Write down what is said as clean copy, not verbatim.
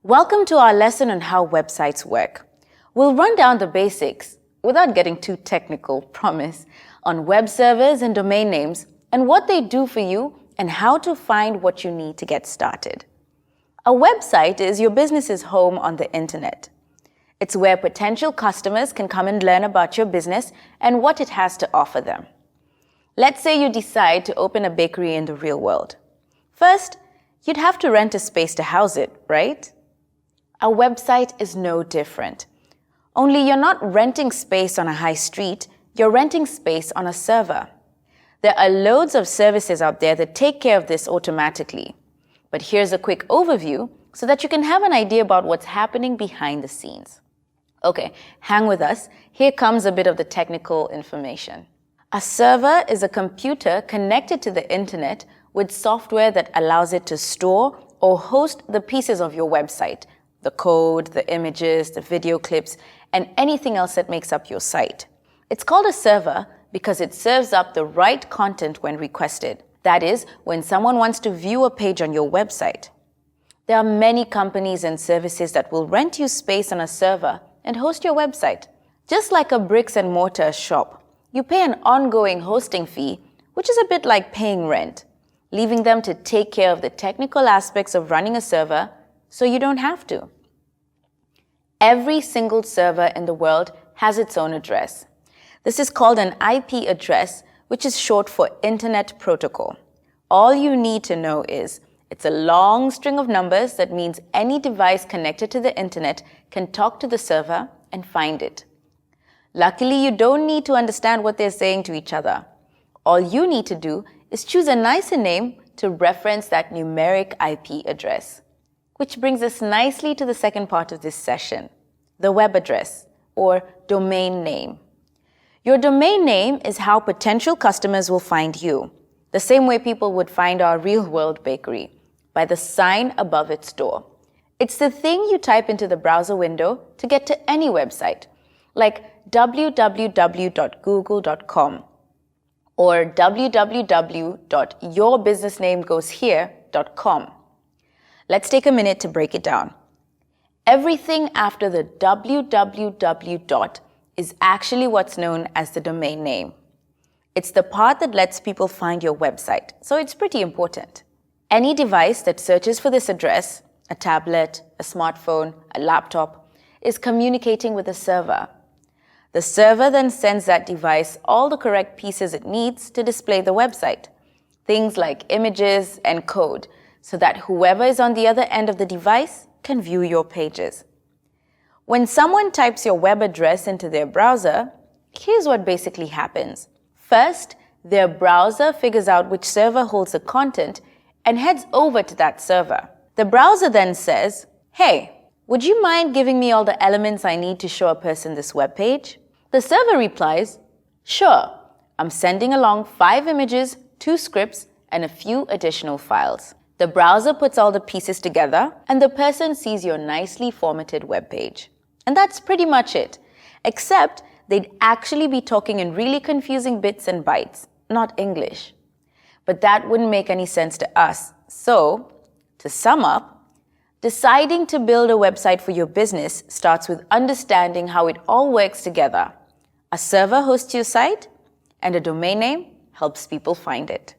Welcome to our lesson on how websites work. We'll run down the basics, without getting too technical, promise, on web servers and domain names and what they do for you and how to find what you need to get started. A website is your business's home on the internet. It's where potential customers can come and learn about your business and what it has to offer them. Let's say you decide to open a bakery in the real world. First, you'd have to rent a space to house it, right? A website is no different. Only you're not renting space on a high street, you're renting space on a server. There are loads of services out there that take care of this automatically. But here's a quick overview so that you can have an idea about what's happening behind the scenes. Okay, hang with us. Here comes a bit of the technical information. A server is a computer connected to the internet with software that allows it to store or host the pieces of your website, the code, the images, the video clips, and anything else that makes up your site. It's called a server because it serves up the right content when requested. That is, when someone wants to view a page on your website. There are many companies and services that will rent you space on a server and host your website. Just like a bricks and mortar shop, you pay an ongoing hosting fee, which is a bit like paying rent, leaving them to take care of the technical aspects of running a server so you don't have to. Every single server in the world has its own address. This is called an IP address, which is short for Internet Protocol. All you need to know is it's a long string of numbers that means any device connected to the internet can talk to the server and find it. Luckily, you don't need to understand what they're saying to each other. All you need to do is choose a nicer name to reference that numeric IP address. Which brings us nicely to the second part of this session, the web address, or domain name. Your domain name is how potential customers will find you, the same way people would find our real-world bakery, by the sign above its door. It's the thing you type into the browser window to get to any website, like www.google.com or www.yourbusinessnamegoeshere.com. Let's take a minute to break it down. Everything after the www. Is actually what's known as the domain name. It's the part that lets people find your website, so it's pretty important. Any device that searches for this address, a tablet, a smartphone, a laptop, is communicating with a server. The server then sends that device all the correct pieces it needs to display the website, things like images and code, so that whoever is on the other end of the device can view your pages. When someone types your web address into their browser, here's what basically happens. First, their browser figures out which server holds the content and heads over to that server. The browser then says, "Hey, would you mind giving me all the elements I need to show a person this web page?" The server replies, "Sure, I'm sending along 5 images, 2 scripts, and a few additional files." The browser puts all the pieces together and the person sees your nicely formatted web page. And that's pretty much it, except they'd actually be talking in really confusing bits and bytes, not English. But that wouldn't make any sense to us. So, to sum up, deciding to build a website for your business starts with understanding how it all works together. A server hosts your site, and a domain name helps people find it.